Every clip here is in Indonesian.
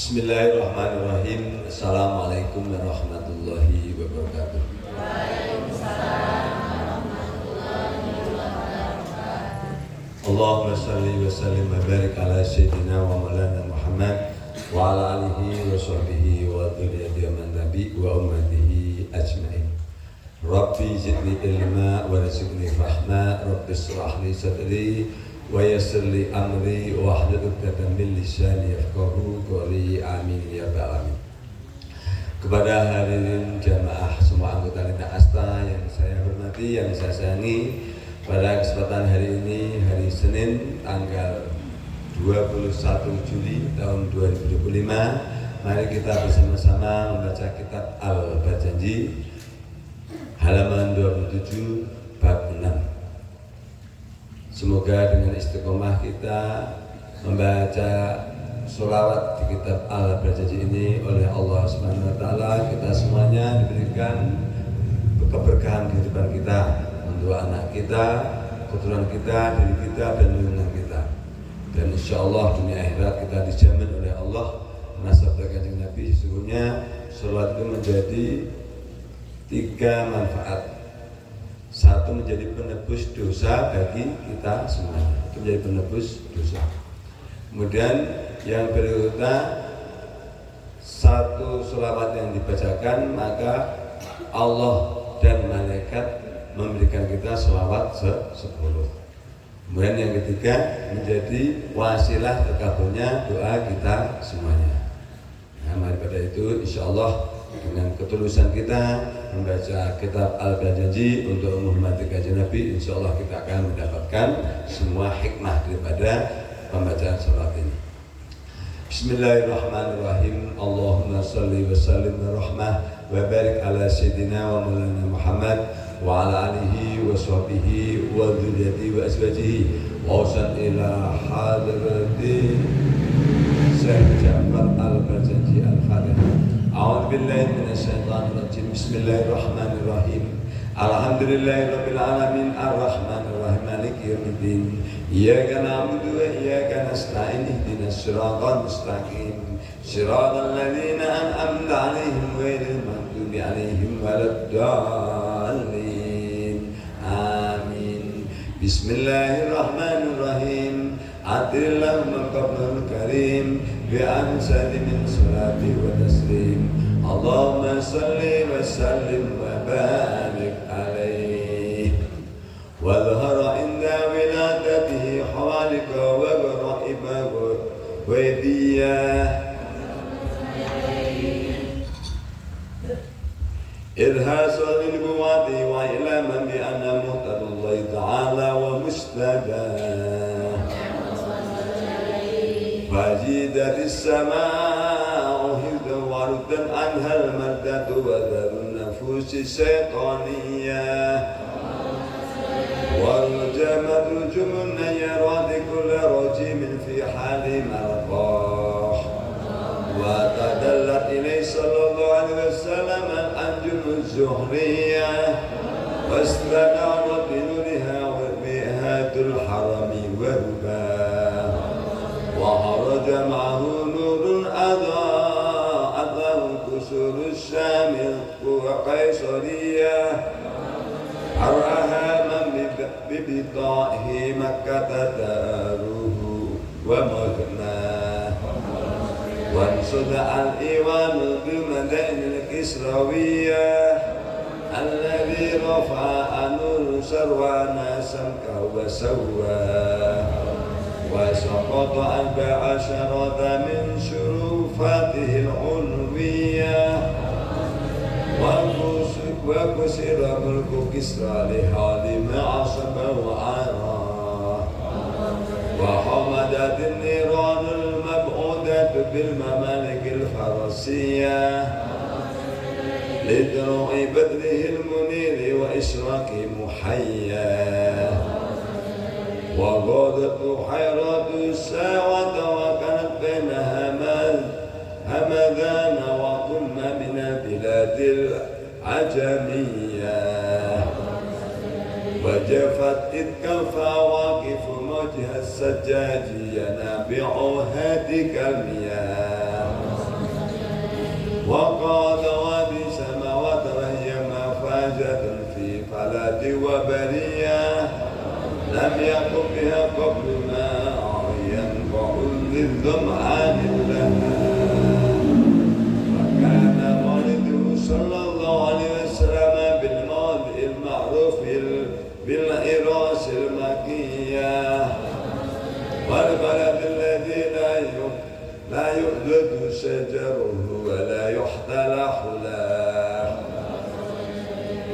Bismillahirrahmanirrahim. Assalamualaikum warahmatullahi wabarakatuh. Waalaikumsalam warahmatullahi wabarakatuh. Allahumma salli wa sallim wa barik ala sayyidina wa maulana Muhammad wa ala alihi wa sahbihi wa dhurriyyati wa man nabi wa ummatihi ajmain. Rabbi zidni ilma wa rizqni rahma. Rabbi shrah li sadri wa yassir li amri wa hlul 'uqdatam min lisani yafqahu qawli. Amin ya rabbal alamin. Kepada hadirin jamaah semua anggota Lintang Asta yang saya hormati, yang saya sayangi, pada kesempatan hari ini, hari Senin tanggal 21 Juli tahun 2025, mari kita bersama-sama membaca kitab Al-Bajanji halaman 27 bab 6. Semoga dengan istiqomah kita membaca sholawat di kitab Al-Bajanji ini oleh Allah Subhanahu wa Ta'ala, kita semuanya diberikan keberkahan kehidupan kita, untuk anak kita, keturunan kita, diri kita, dan lingkungan kita. Dan insya Allah dunia akhirat kita dijamin oleh Allah. Nasab Kanjeng Nabi, sesungguhnya sholawat itu menjadi 3 manfaat. Satu, menjadi penebus dosa bagi kita semuanya, itu menjadi penebus dosa. Kemudian yang berikutnya, satu sholawat yang dibacakan maka Allah dan malaikat memberikan kita sholawat 10. Kemudian yang ketiga, menjadi wasilah terkabulnya doa kita semuanya. Nah, mari pada itu insya Allah dengan ketulusan kita membaca kitab Al-Bajanji untuk menghormati kajian Nabi, insya Allah kita akan mendapatkan semua hikmah daripada pembacaan sholawat ini. Bismillahirrahmanirrahim. Allahumma salli wa sallim wa rahmah wa barik ala sayyidina wa maulana Muhammad wa ala alihi wa sahbihi wa dhurriyyati wa azwajihi wa usan ila hadrati Syekh Ja'far Al-Bajanji Al-Fatihah. A'udzu billahi minasyaitonir rajim. Bismillahirrahmanirrahim. Alhamdulillahirabbil alamin arrahmanir rahim maliki yaumiddin. Iyyaka na'budu wa iyyaka nasta'in ihdinas siratal mustaqim. Siratal ladzina an'amta 'alaihim ghairil maghdubi 'alaihim waladdallin. Amin. Bismillahirrahmanirrahim. Atillahu maqamul karim bi ansadi min salati wa taslim. Allahumma salli wa sallim wa barik alaihi wa dhahara inda wiladatihi hawalika wa ghaiba wa idiyah irhasul lil buwati wa ilaman bi anna muhtadullahi ta'ala wa mustadah fajidatis sama'u hidda warudan anhal mardatu wa dharun nafusi syaitaniyah wal jamat rujumun nayarati kulla rajimin fi hali marqah wa tadallat ilai sallallahu alaihi wasallam al-anjum az-zuhriyah wastanarat binuriha wa bihatul harami wa rubah وخرج معه نور أضاءت له كسور الشام وقيصرية أرها من ببطائه مكة داره ومغناه وانصدع الإيوان بمدائن الكسروية الذي رفع نور سروان سمكه وسواه وسقط 14 من شرفاته العلوية وكسر ملك كسرى لحالم عصب وعراه وحمدت النيران المبعودة بالممالك الفرسية لدروع بدره المنير وإشراق محياه وغادت حيرة الساعة وكانت بين همذان وكن من بلاد العجمية وجفت إذ كفى واقف موجه السجاج ينابع هادك المياه وقال وفي سماوات وهي مفازة في فلات وبرية لم يكن بها قبل ماء ينفع للظمآن لها وكان مولده صلى الله عليه وسلم بالموضع المعروف بالعراس المكية والبلد الذي لا يؤذد شجره ولا يحتلح له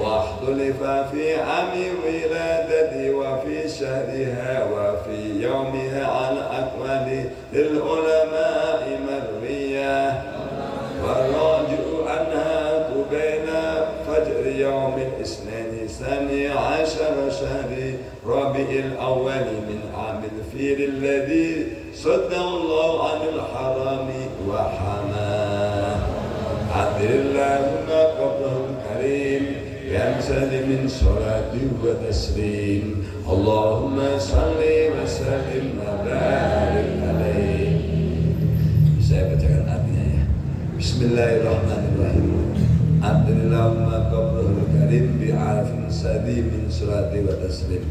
واختلف في عام ولادته وفي شهرها وفي يومها على أقوال العلماء مروية والراجع عنها بين فجر يوم الاثنين الثاني عشر شهر ربيع الأول من عام الفيل الذي صده الله عن الحرام وحماه عذر اللهم قبره الكريم بأمثال من صلاة وتسليم اللهم صل وسلم وبارك عليه. Saya bacakan artinya ya. Bismillahirrahmanirrahim. Allahumma qabrul karim bi'afin sadi min salati wa taslim.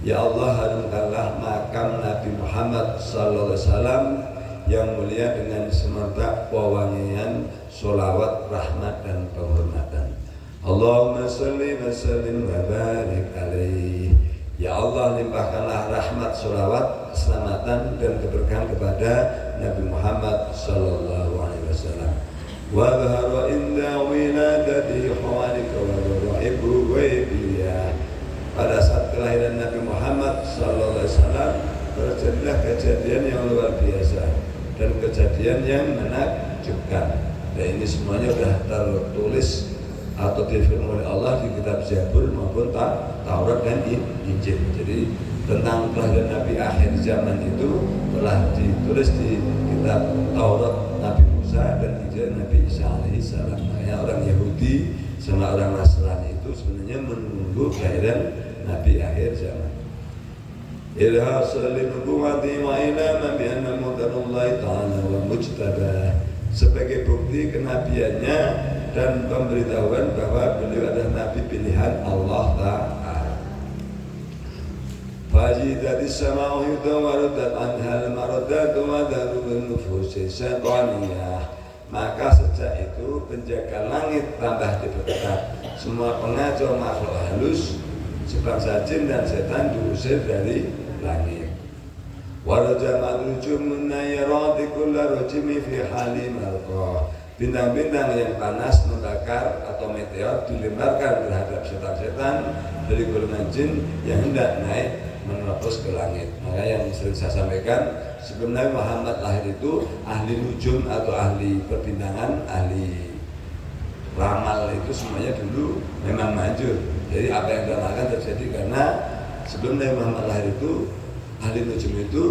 Ya Allah, harumkanlah makam Nabi Muhammad sallallahu alaihi wasallam yang mulia dengan semerbak pewangian sholawat, rahmat dan penghormatan. Allahumma sholli wa sallim wa barik alaihi. Ya Allah, limpahkanlah rahmat, sholawat, keselamatan dan keberkahan kepada Nabi Muhammad sallallahu alaihi wasallam. Wa dhahara inda wiladati hawadika wa dhara'ibu waibiyah. Pada saat kelahiran Nabi Muhammad sallallahu alaihi wasallam terjadilah kejadian yang luar biasa dan kejadian yang menakjubkan. Dan ini semuanya sudah tertulis atau difirman oleh Allah di kitab Zabur maupun Taurat dan Injil. Jadi tentang kelahiran Nabi akhir zaman itu telah ditulis di kitab Taurat Nabi Musa dan Injil Nabi Isa alaihissalam. Makanya orang Yahudi sama orang Nasrani itu sebenarnya menunggu kelahiran Nabi akhir zaman. Ilha salim nubuwati wa ilama bi anna mudanullahi ta'ala wa mujtabah. Sebagai bukti kenabiannya dan pemberitahuan bahwa beliau adalah nabi pilihan Allah Ta'ala. Fajidatis sama'u yudhawarudat anhal maradatu wa darul nufusi syaitaniyah. Maka sejak itu penjaga langit tambah diperketat. Semua pengacau makhluk halus sebangsa jin dan setan diusir dari langit. Waraja madrujum nayarati kulla rajimi fi hali marqah. Bintang-bintang yang panas membakar atau meteor dilemparkan terhadap setan-setan dari golongan jin yang hendak naik menerobos ke langit. Maka yang sering saya sampaikan, sebenarnya Muhammad lahir itu ahli nujum atau ahli perbintangan, ahli ramal itu semuanya dulu memang manjur. Jadi apa yang akan terjadi karena sebelum Nabi Muhammad lahir itu ahli nujum itu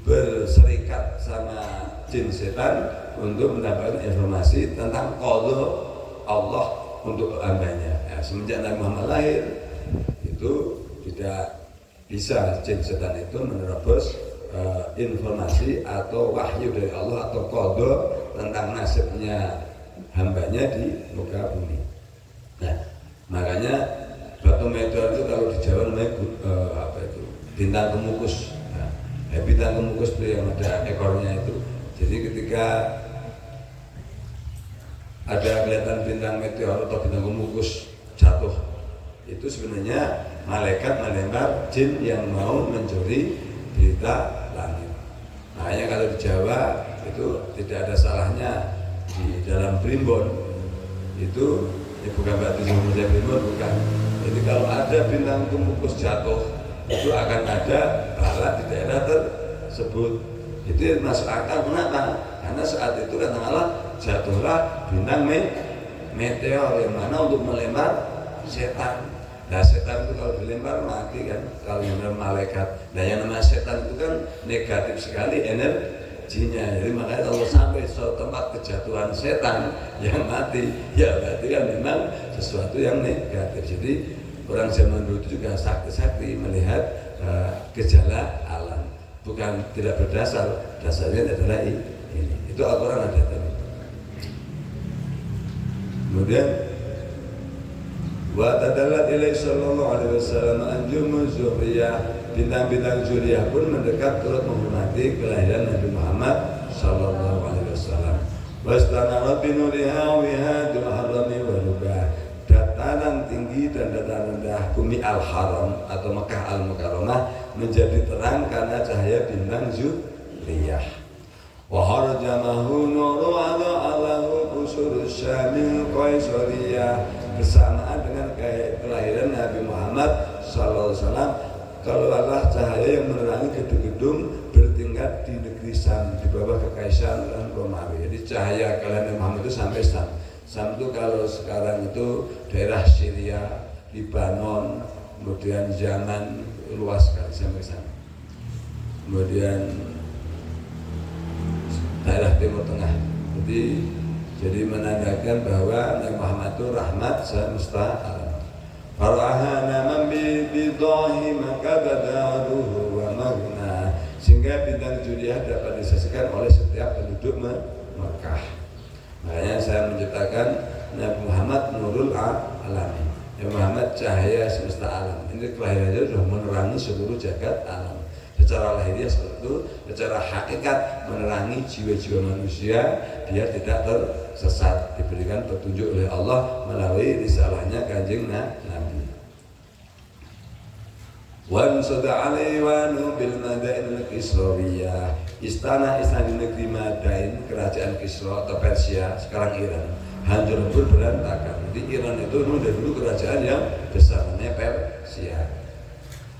berserikat sama jin setan untuk mendapatkan informasi tentang qada Allah untuk hambanya. Ya, semenjak Nabi Muhammad lahir itu tidak bisa jin setan itu menerobos informasi atau wahyu dari Allah atau qada tentang nasibnya hambanya di muka bumi. Nah, makanya batu meteor itu kalau di Jawa namanya bintang kemukus. Nah, bintang kemukus itu yang ada ekornya itu. Jadi ketika ada kelihatan bintang meteor atau bintang kemukus jatuh, itu sebenarnya malaikat melempar jin yang mau mencuri berita langit. Makanya kalau di Jawa itu tidak ada salahnya di dalam primbon itu bukan berarti semuanya primbon, bukan. Jadi kalau ada bintang kemukus jatuh itu akan ada bala di daerah tersebut. Itu masuk akal. Kenapa? Karena saat itu katakanlah jatuhlah bintang meteor yang mana untuk melempar setan. Nah setan itu kalau dilempar mati kan, kalau yang namanya malaikat. Nah yang namanya setan itu kan negatif sekali energinya. Jadi makanya kalau sampai suatu tempat kejatuhan setan yang mati, ya berarti kan memang sesuatu yang negatif. Jadi orang zaman dulu itu juga sakti-sakti melihat gejala alam. Bukan tidak berdasar, dasarnya adalah ini. Itu Al-Quran ada tadi. Kemudian wa tadallat ilaihi sallallahu alaihi wasallam anjumuz zuriyah, bintang-bintang zuriyah pun mendekat turut menghormati kelahiran Nabi Muhammad sallallahu alaihi wasallam. Wastana binuriha wihadul harami wa rubah, dataran tinggi dan dataran rendah bumi al-haram atau Mekah al-Mukarramah menjadi terang karena cahaya bintang zuriyah. Wa harjamahu nuru alahu usurus syamil qaisariyah, bersamaan dengan kelahiran Nabi Muhammad sallallahu alaihi wasallam keluarlah cahaya yang menerangi gedung-gedung bertingkat di negeri Sam di bawah kekaisaran Romawi. Jadi cahaya kelahiran Nabi Muhammad itu sampai Sam. Sam itu kalau sekarang itu daerah Syria, Lebanon, kemudian Yaman, luas sekali sampai sana. Kemudian daerah Timur Tengah. Jadi menandakan bahwa Nabi Muhammad itu rahmat semesta alam. Farahana man bidahi maka badaruhu wa magna, sehingga bintang zuriyah dapat disaksikan oleh setiap penduduk Mekah. Makanya saya menciptakan Nabi Muhammad nurul alami. Nabi Muhammad cahaya semesta alam. Ini kelahirannya sudah menerangi seluruh jagat alam. Secara lahiriah seperti itu, secara hakikat menerangi jiwa-jiwa manusia biar tidak tersesat, diberikan petunjuk oleh Allah melalui risalahnya Kanjeng Nabi. Wan sada alaihi wa bil madain al-Kisrawiyah, istana-istana di negeri Madain, kerajaan Kisra atau Persia, sekarang Iran, hancur berantakan. Di Iran itu dari dulu kerajaan yang besar, namanya Persia.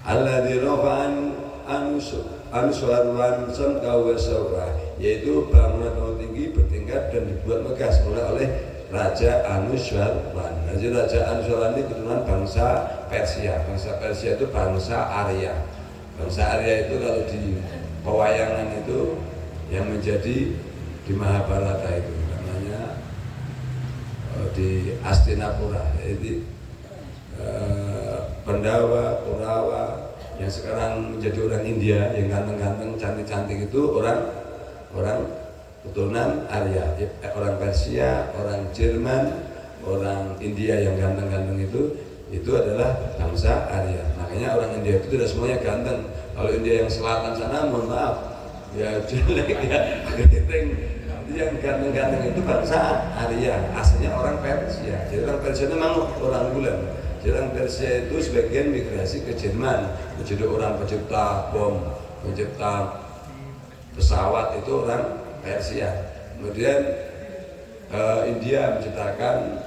Alladzi rafa'an Anuswarwan Samkawa Sawah, yaitu bangunan tinggi bertingkat dan dibuat megah semula oleh Raja Anuswarwan. Raja Anuswarwan ini keturunan bangsa Persia. Bangsa Persia itu bangsa Arya. Bangsa Arya itu kalau di pewayangan itu yang menjadi di Mahabharata itu namanya di Hastinapura, jadi Pandawa, Kurawa yang sekarang menjadi orang India yang ganteng-ganteng, cantik-cantik itu orang keturunan Arya, orang Persia, orang Jerman, orang India yang ganteng-ganteng itu adalah bangsa Arya. Makanya orang India itu tidak semuanya ganteng. Kalau India yang selatan sana, mohon maaf, ya jelek ya, keriting. Yang ganteng-ganteng itu bangsa Arya, aslinya orang Persia. Jadi orang Persia itu memang orang bulan. Jadi orang Persia itu sebagian migrasi ke Jerman, menjadi orang pencipta bom, pencipta pesawat, itu orang Persia. Kemudian India menciptakan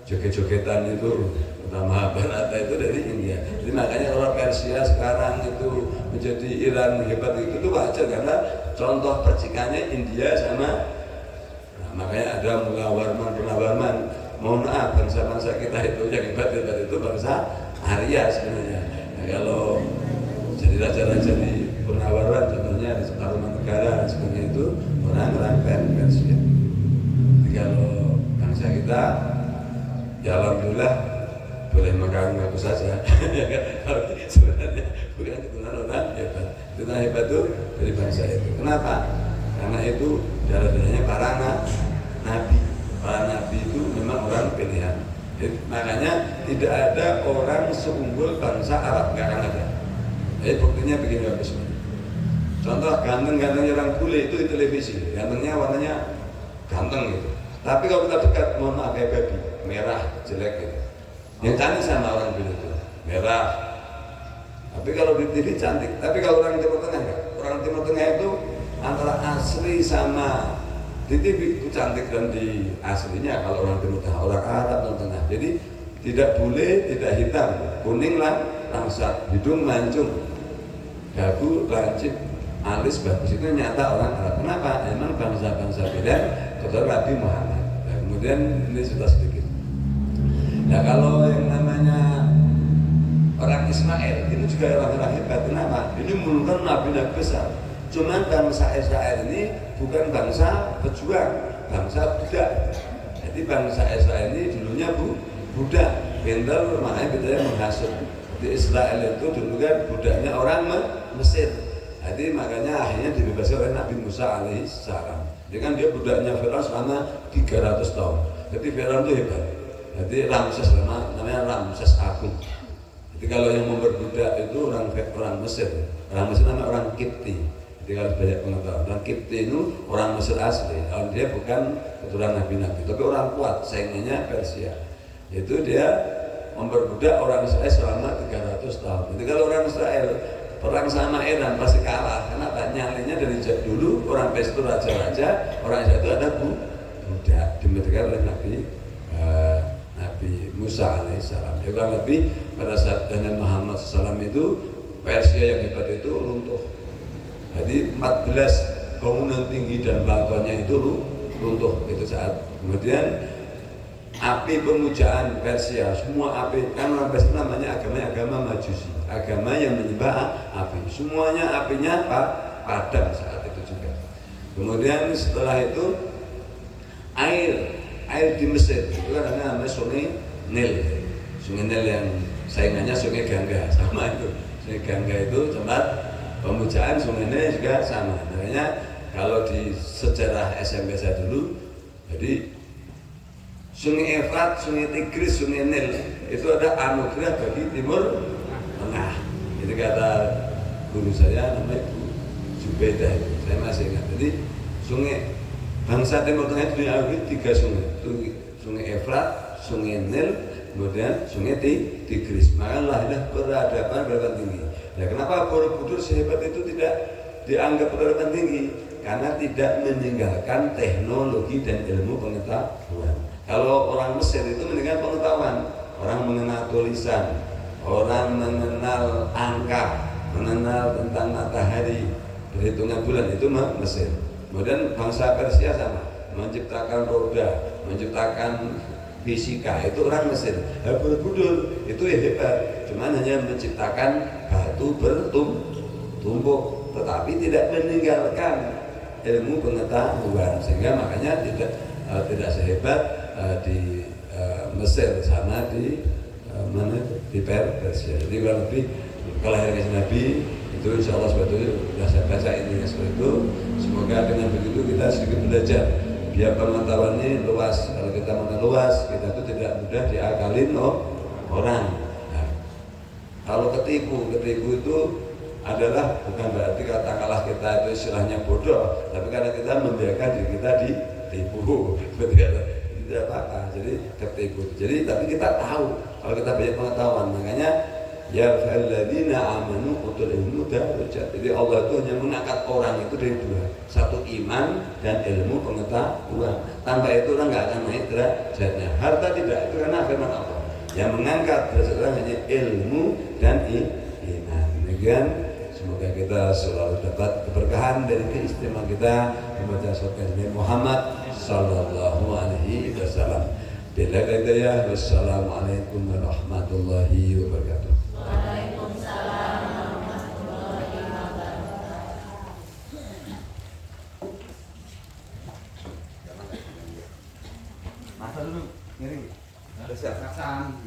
joget-jogetan itu, Mahabharata itu dari India. Jadi makanya orang Persia sekarang itu menjadi Iran hebat itu wajar karena contoh percikannya India sama. Nah, makanya ada Mullah Warman. Mohon maaf, bangsa-bangsa kita itu yang hebat itu bangsa Arya sebenarnya. Nah, kalau jadi raja-raja di Purnawarman contohnya di Tarumanegara dan sebagainya itu orang-orang Persia. Jadi kalau bangsa kita ya alhamdulillah boleh mengaku saja. Kalau sebenarnya bukan keturunan orang hebat. Keturunan hebat itu dari bangsa itu. Kenapa? Karena itu darah-darahnya para nabi. Para nabi itu memang orang pilihan. Jadi, makanya tidak ada orang seunggul bangsa Arab, nggak akan ada. Jadi buktinya begini bagus. Contoh ganteng-gantengnya orang bule itu di televisi, gantengnya warnanya ganteng gitu. Tapi kalau kita dekat, mohon maaf ya babi, merah jelek gitu. Yang cantik sama orang bule itu merah. Tapi kalau di TV cantik. Tapi kalau orang Timur Tengah enggak. Orang Timur Tengah itu antara asli sama di TV itu cantik dan di aslinya kalau orang Timur Tengah, orang Arab Timur Tengah. Jadi tidak boleh tidak hitam, kuning lah langsat, hidung mancung, dagu lancip, alis bagus, itu nyata orang Arab. Kenapa? Emang bangsa-bangsa beda ketua Nabi Muhammad. Nah, kemudian ini sudah sedikit. Nah kalau yang namanya orang Ismail itu juga orang-orang hebat. Kenapa? Ini merupakan nabi-nabi besar. Cuman bangsa Israel ini bukan bangsa pejuang, bangsa budak. Jadi bangsa Israel ini dulunya budak, bendel, makanya bedanya menghasut. Di Israel itu dulu kan budaknya orang Mesir. Jadi makanya akhirnya dibebaskan oleh Nabi Musa alaihissalam. Jadi kan dia budaknya Firaun selama 300 tahun. Jadi Firaun itu hebat. Jadi Ramses namanya Ramses Agung. Jadi kalau yang memperbudak itu orang Mesir. Orang Mesir namanya orang Kipti. Jadi kalau banyak pengetahuan, orang Kipti itu orang Mesir asli. Dia bukan keturunan nabi-nabi, tapi orang kuat. Saingannya Persia. Itu dia memperbudak orang Israel selama 300 tahun. Jadi kalau orang Israel perang sama Iran pasti kalah. Kenapa? Nyalinya dari dulu orang Persia itu raja-raja, orang Israel itu ada budak dimerdekakan oleh Nabi Musa alaihissalam. Ya kurang lebih pada saat Nabi Muhammad SAW itu Persia yang hebat itu runtuh. Jadi 14 bangunan tinggi dan balkonnya itu runtuh itu saat. Kemudian api pemujaan Persia, semua api, kan orang Persia namanya agama Majusi, agama yang menyembah api. Semuanya apinya padam saat itu juga. Kemudian setelah itu air di Mesir itu kan namanya Sungai Nil. Sungai Nil yang saingannya Sungai Gangga, sama itu. Sungai Gangga itu tempat pemujaan, Sungai Nil juga sama. Makanya kalau di sejarah SMP saya dulu, jadi Sungai Efrat, Sungai Tigris, Sungai Nil itu ada anugerah bagi Timur Tengah. Itu kata guru saya namanya Bu Zubaidah itu. Saya masih ingat. Jadi sungai bangsa Timur Tengah itu diakui 3 sungai. Sungai Efrat, Sungai Nil, kemudian Sungai Tigris. Maka lahirlah peradaban tinggi. Nah, kenapa Borobudur sehebat itu tidak dianggap peradaban tinggi? Karena tidak meninggalkan teknologi dan ilmu pengetahuan. Kalau orang Mesir itu meninggalkan pengetahuan, orang mengenal tulisan, orang mengenal angka, mengenal tentang matahari, perhitungan bulan, itu Mesir. Kemudian bangsa Persia sama, menciptakan roda, menciptakan fisika, itu orang Mesir. Borobudur itu hebat, cuman hanya menciptakan batu bertumpuk, tetapi tidak meninggalkan ilmu pengetahuan, sehingga makanya tidak sehebat di Mesir sama di Persia. Jadi kalau lebih kelahiran Nabi itu insya Allah sebetulnya sudah saya baca ini seperti itu. Semoga dengan begitu kita sedikit belajar biar pengetahuan ini luas. Kalau kita mengenal luas, kita itu tidak mudah diakalin orang. Nah, kalau ketipu itu adalah bukan berarti katakanlah kita itu istilahnya bodoh, tapi karena kita membiarkan diri kita ditipu, tidak apa-apa. Jadi ketipu. Jadi tapi kita tahu kalau kita banyak pengetahuan, makanya ya fa'alladzina amanu utul ilmu darajat. Jadi Allah itu hanya mengangkat orang itu dari 2, satu iman dan ilmu pengetahuan. Tanpa itu orang nggak akan naik derajatnya. Harta tidak, itu karena firman Allah. Yang mengangkat derajat orang hanya ilmu dan iman. Demikian. Semoga kita selalu dapat keberkahan dari keistimewaan kita membaca surat Nabi Muhammad sallallahu alaihi wasallam. Bila hidayah, wassalamualaikum warahmatullahi wabarakatuh. Waalaikumsalam warahmatullahi wabarakatuh. Masa dulu miring. Ada siap. Kasan.